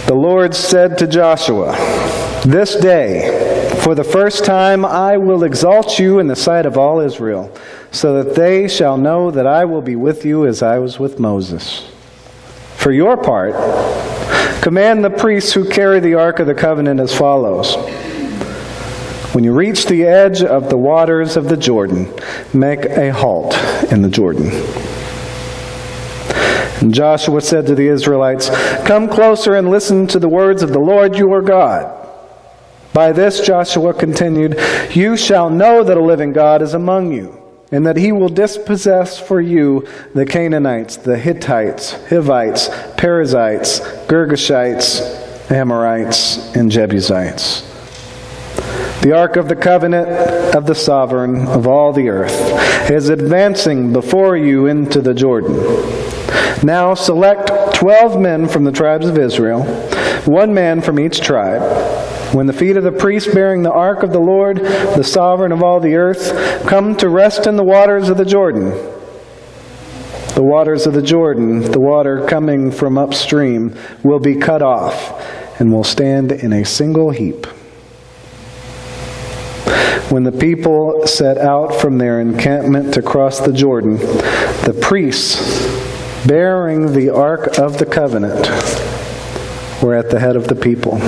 The Lord said to Joshua, "This day, for the first time, I will exalt you in the sight of all Israel, so that they shall know that I will be with you as I was with Moses. For your part, command the priests who carry the Ark of the Covenant as follows. When you reach the edge of the waters of the Jordan, make a halt in the Jordan." And Joshua said to the Israelites, "Come closer and listen to the words of the Lord your God." By this Joshua continued, "You shall know that a living God is among you, and that he will dispossess for you the Canaanites, the Hittites, Hivites, Perizzites, Girgashites, Amorites, and Jebusites. The Ark of the Covenant of the Sovereign of all the earth is advancing before you into the Jordan. Now select 12 men from the tribes of Israel, 1 man from each tribe. When the feet of the priests bearing the ark of the Lord, the sovereign of all the earth, come to rest in the waters of the Jordan, the waters of the Jordan, the water coming from upstream, will be cut off and will stand in a single heap. When the people set out from their encampment to cross the Jordan, the priests bearing the Ark of the Covenant were at the head of the people.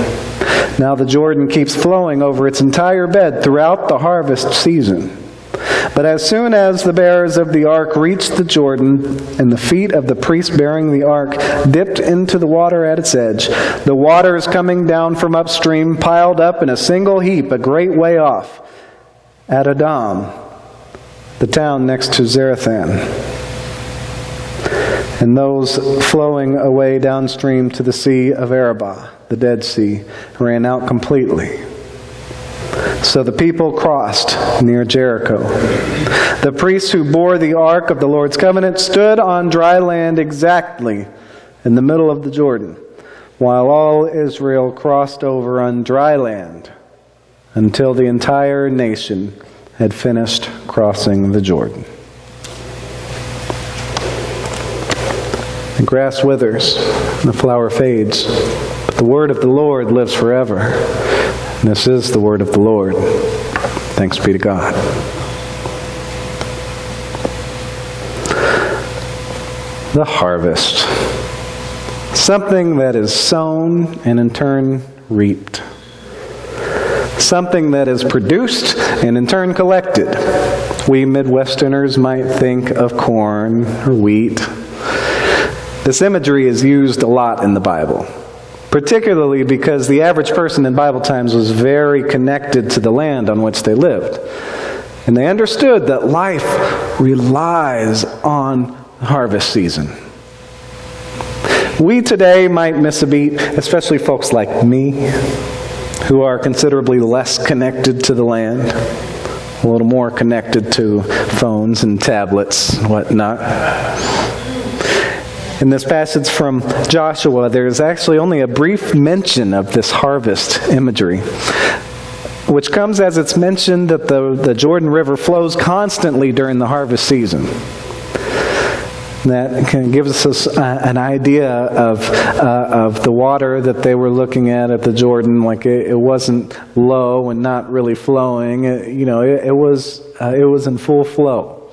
Now the Jordan keeps flowing over its entire bed throughout the harvest season. But as soon as the bearers of the ark reached the Jordan, and the feet of the priest bearing the ark dipped into the water at its edge, the waters coming down from upstream piled up in a single heap a great way off, at Adam, the town next to Zarethan. And those flowing away downstream to the Sea of Arabah, the Dead Sea, ran out completely. So the people crossed near Jericho. The priests who bore the ark of the Lord's covenant stood on dry land exactly in the middle of the Jordan, while all Israel crossed over on dry land until the entire nation had finished crossing the Jordan. The grass withers, and the flower fades, but the word of the Lord lives forever. And this is the word of the Lord. Thanks be to God. The harvest. Something that is sown and in turn reaped. Something that is produced and in turn collected. We Midwesterners might think of corn or wheat. This imagery is used a lot in the Bible, particularly because the average person in Bible times was very connected to the land on which they lived. And they understood that life relies on harvest season. We today might miss a beat, especially folks like me, who are considerably less connected to the land, a little more connected to phones and tablets and whatnot. In this passage from Joshua, there is actually only a brief mention of this harvest imagery, which comes as it's mentioned that the Jordan River flows constantly during the harvest season. That kind of gives us an idea of the water that they were looking at the Jordan. Like it wasn't low and not really flowing. It was in full flow.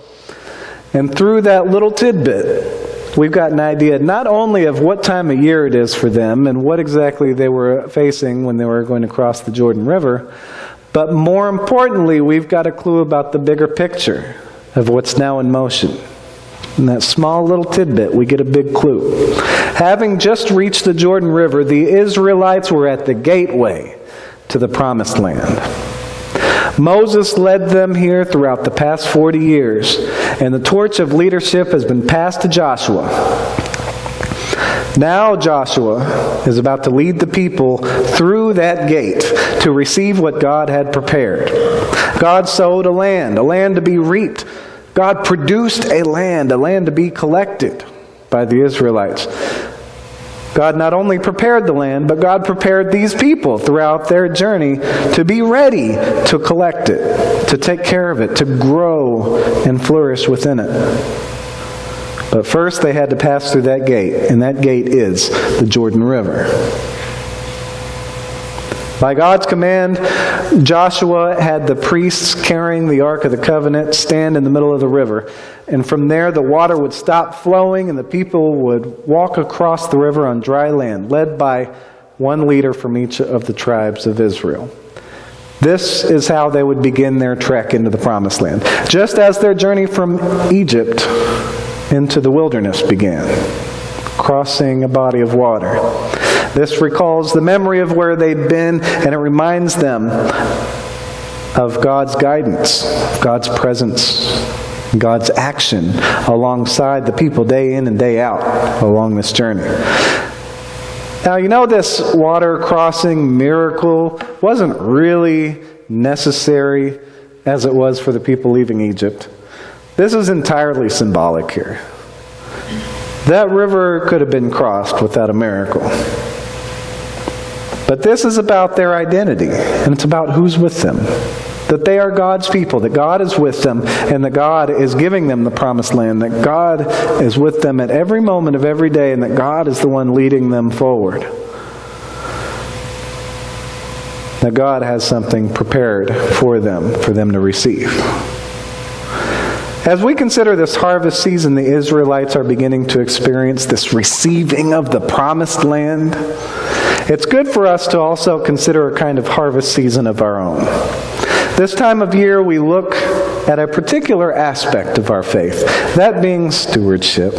And through that little tidbit, we've got an idea not only of what time of year it is for them and what exactly they were facing when they were going to cross the Jordan River, but more importantly, we've got a clue about the bigger picture of what's now in motion. In that small little tidbit, we get a big clue. Having just reached the Jordan River, the Israelites were at the gateway to the Promised Land. Moses led them here throughout the past 40 years, and the torch of leadership has been passed to Joshua. Now Joshua is about to lead the people through that gate to receive what God had prepared. God sowed a land to be reaped. God produced a land to be collected by the Israelites. God not only prepared the land, but God prepared these people throughout their journey to be ready to collect it, to take care of it, to grow and flourish within it. But first they had to pass through that gate, and that gate is the Jordan River. By God's command, Joshua had the priests carrying the Ark of the Covenant stand in the middle of the river. And from there, the water would stop flowing and the people would walk across the river on dry land, led by one leader from each of the tribes of Israel. This is how they would begin their trek into the Promised Land, just as their journey from Egypt into the wilderness began, crossing a body of water. This recalls the memory of where they'd been, and it reminds them of God's guidance, God's presence, God's action alongside the people day in and day out along this journey. Now, you know, this water crossing miracle wasn't really necessary as it was for the people leaving Egypt. This is entirely symbolic here. That river could have been crossed without a miracle. But this is about their identity, and it's about who's with them. That they are God's people, that God is with them, and that God is giving them the promised land, that God is with them at every moment of every day, and that God is the one leading them forward. That God has something prepared for them to receive. As we consider this harvest season, the Israelites are beginning to experience this receiving of the promised land. It's good for us to also consider a kind of harvest season of our own. This time of year, we look at a particular aspect of our faith, that being stewardship.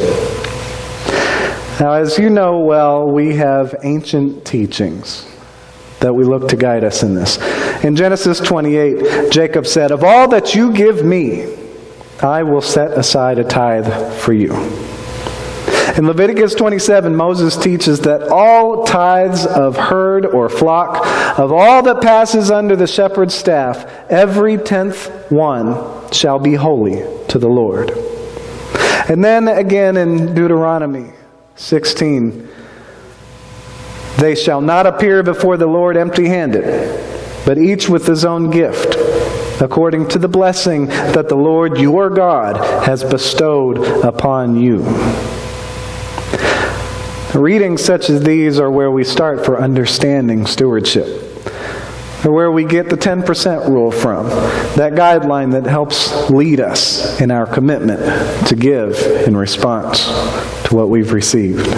Now, as you know well, we have ancient teachings that we look to guide us in this. In Genesis 28, Jacob said, "Of all that you give me, I will set aside a tithe for you." In Leviticus 27, Moses teaches that all tithes of herd or flock, of all that passes under the shepherd's staff, every 10th one shall be holy to the Lord. And then again in Deuteronomy 16, "They shall not appear before the Lord empty-handed, but each with his own gift, according to the blessing that the Lord your God has bestowed upon you." Readings such as these are where we start for understanding stewardship. Or where we get the 10% rule from. That guideline that helps lead us in our commitment to give in response to what we've received.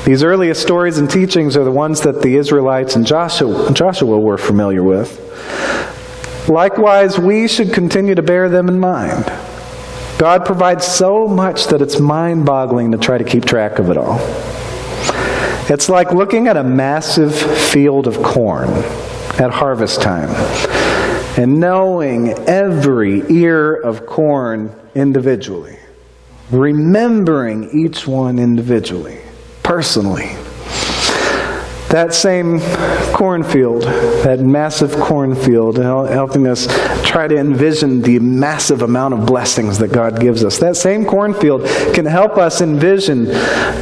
These earliest stories and teachings are the ones that the Israelites and Joshua were familiar with. Likewise, we should continue to bear them in mind. God provides so much that it's mind-boggling to try to keep track of it all. It's like looking at a massive field of corn at harvest time and knowing every ear of corn individually, remembering each one individually, personally. That same cornfield, that massive cornfield, helping us try to envision the massive amount of blessings that God gives us. That same cornfield can help us envision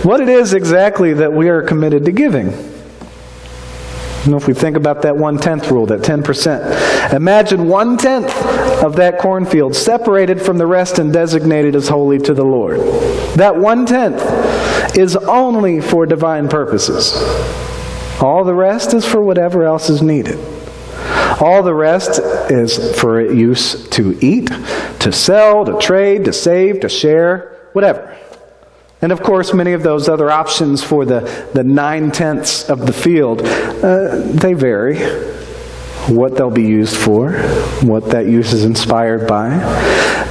what it is exactly that we are committed to giving. You know, if we think about that 1/10 rule, that 10%, imagine 1/10 of that cornfield separated from the rest and designated as holy to the Lord. That 1/10 is only for divine purposes. All the rest is for whatever else is needed. All the rest is for use to eat, to sell, to trade, to save, to share, whatever. And of course, many of those other options for the 9/10 of the field, they vary. What they'll be used for, what that use is inspired by,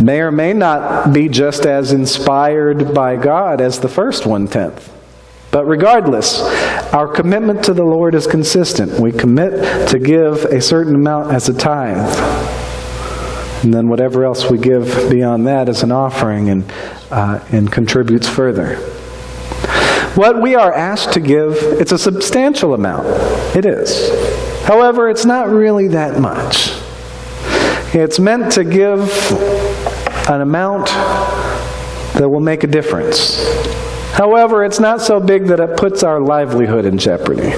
may or may not be just as inspired by God as the first 1/10. But regardless, our commitment to the Lord is consistent. We commit to give a certain amount as a tithe. And then whatever else we give beyond that is an offering and contributes further. What we are asked to give, it's a substantial amount. It is. However, it's not really that much. It's meant to give an amount that will make a difference. However, it's not so big that it puts our livelihood in jeopardy.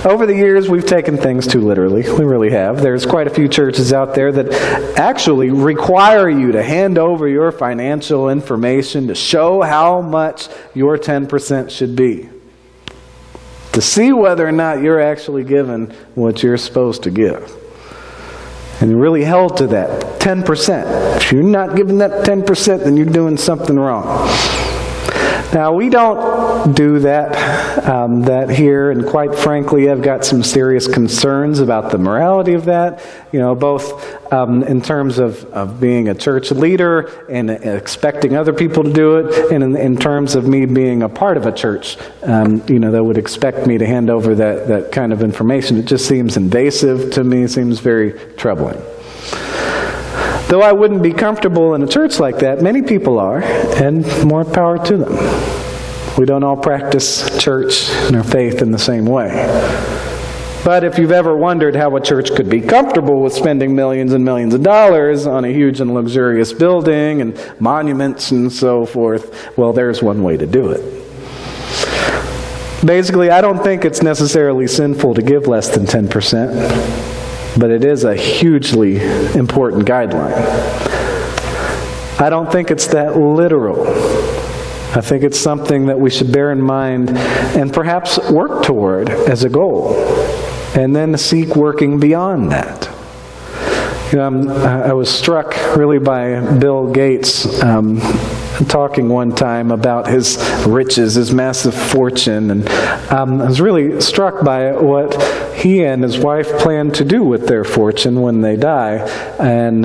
Over the years, we've taken things too literally. We really have. There's quite a few churches out there that actually require you to hand over your financial information to show how much your 10% should be. to see whether or not you're actually giving what you're supposed to give. And you're really held to that 10%. If you're not giving that 10%, then you're doing something wrong. Now, we don't do that here, and quite frankly, I've got some serious concerns about the morality of that, both in terms of being a church leader and expecting other people to do it, and in terms of me being a part of a church, that would expect me to hand over that kind of information. It just seems invasive to me, seems very troubling. Though I wouldn't be comfortable in a church like that, many people are, and more power to them. We don't all practice church and our faith in the same way. But if you've ever wondered how a church could be comfortable with spending millions and millions of dollars on a huge and luxurious building and monuments and so forth, well, there's one way to do it. Basically, I don't think it's necessarily sinful to give less than 10%. But it is a hugely important guideline. I don't think it's that literal. I think it's something that we should bear in mind and perhaps work toward as a goal, and then seek working beyond that. I was struck really by Bill Gates talking one time about his riches, his massive fortune, and I was really struck by what he and his wife plan to do with their fortune when they die. And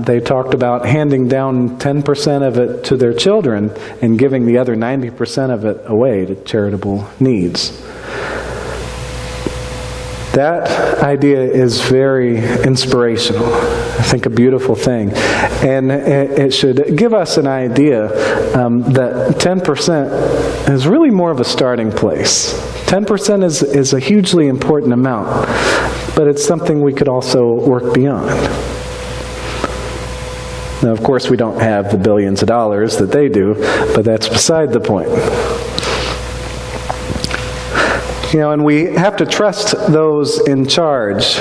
they talked about handing down 10% of it to their children and giving the other 90% of it away to charitable needs. That idea is very inspirational. I think a beautiful thing. And it should give us an idea that 10% is really more of a starting place. 10% is a hugely important amount, but it's something we could also work beyond. Now, of course, we don't have the billions of dollars that they do, but that's beside the point. And we have to trust those in charge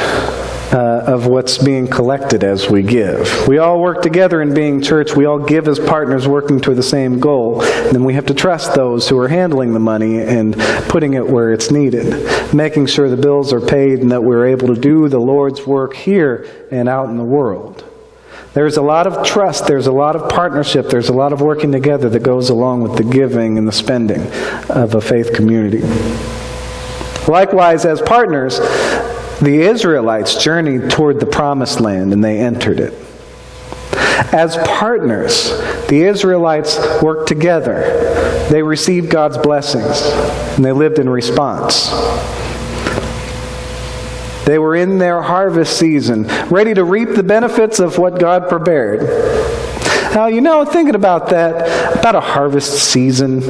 of what's being collected as we give. We all work together in being church. We all give as partners working toward the same goal. And then we have to trust those who are handling the money and putting it where it's needed, making sure the bills are paid and that we're able to do the Lord's work here and out in the world. There's a lot of trust, there's a lot of partnership, there's a lot of working together that goes along with the giving and the spending of a faith community. Likewise, as partners, the Israelites journeyed toward the promised land and they entered it. As partners, the Israelites worked together. They received God's blessings and they lived in response. They were in their harvest season, ready to reap the benefits of what God prepared. Now, thinking about that, about a harvest season,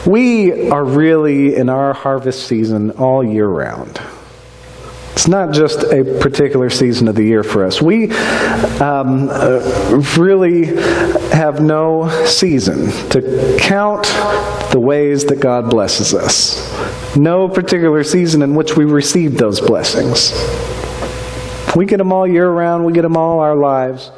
we are really in our harvest season all year round. It's not just a particular season of the year for us. We really have no season to count the ways that God blesses us. No particular season in which we receive those blessings. We get them all year round. We get them all our lives.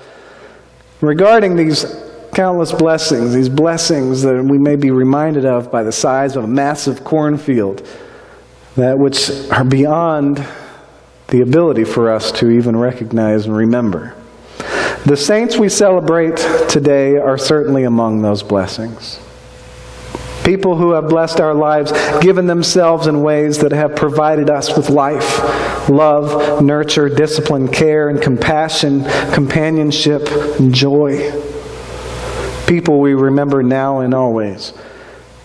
Regarding these countless blessings, these blessings that we may be reminded of by the size of a massive cornfield, that which are beyond the ability for us to even recognize and remember. The saints we celebrate today are certainly among those blessings. People who have blessed our lives, given themselves in ways that have provided us with life, love, nurture, discipline, care, and compassion, companionship, and joy. People we remember now and always.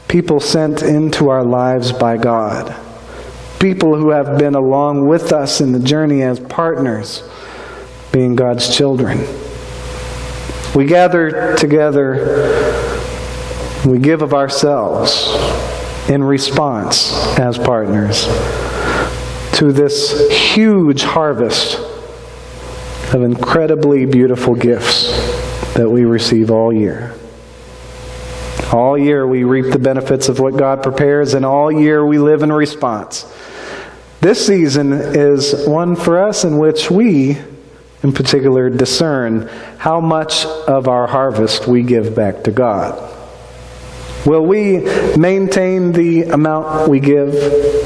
People sent into our lives by God. People who have been along with us in the journey as partners, being God's children. We gather together. We give of ourselves in response as partners to this huge harvest of incredibly beautiful gifts that we receive all year. All year we reap the benefits of what God prepares, and all year we live in response. This season is one for us in which we, in particular, discern how much of our harvest we give back to God. Will we maintain the amount we give,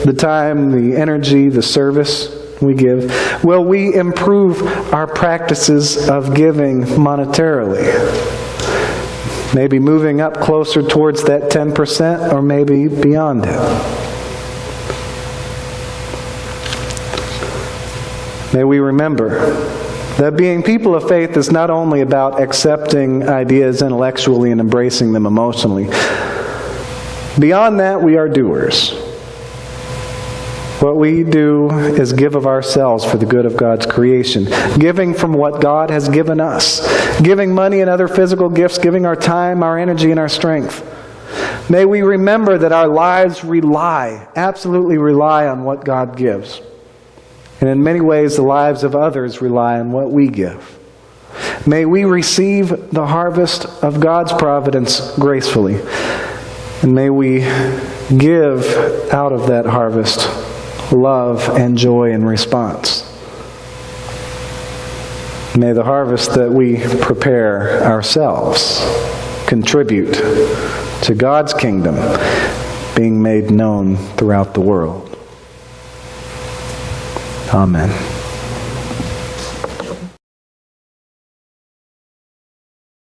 the time, the energy, the service we give? Will we improve our practices of giving monetarily? Maybe moving up closer towards that 10% or maybe beyond it. May we remember that being people of faith is not only about accepting ideas intellectually and embracing them emotionally. Beyond that, we are doers. What we do is give of ourselves for the good of God's creation, giving from what God has given us, giving money and other physical gifts, giving our time, our energy, and our strength. May we remember that our lives absolutely rely on what God gives. And in many ways, the lives of others rely on what we give. May we receive the harvest of God's providence gracefully. And may we give out of that harvest love and joy in response. May the harvest that we prepare ourselves contribute to God's kingdom being made known throughout the world. Amen.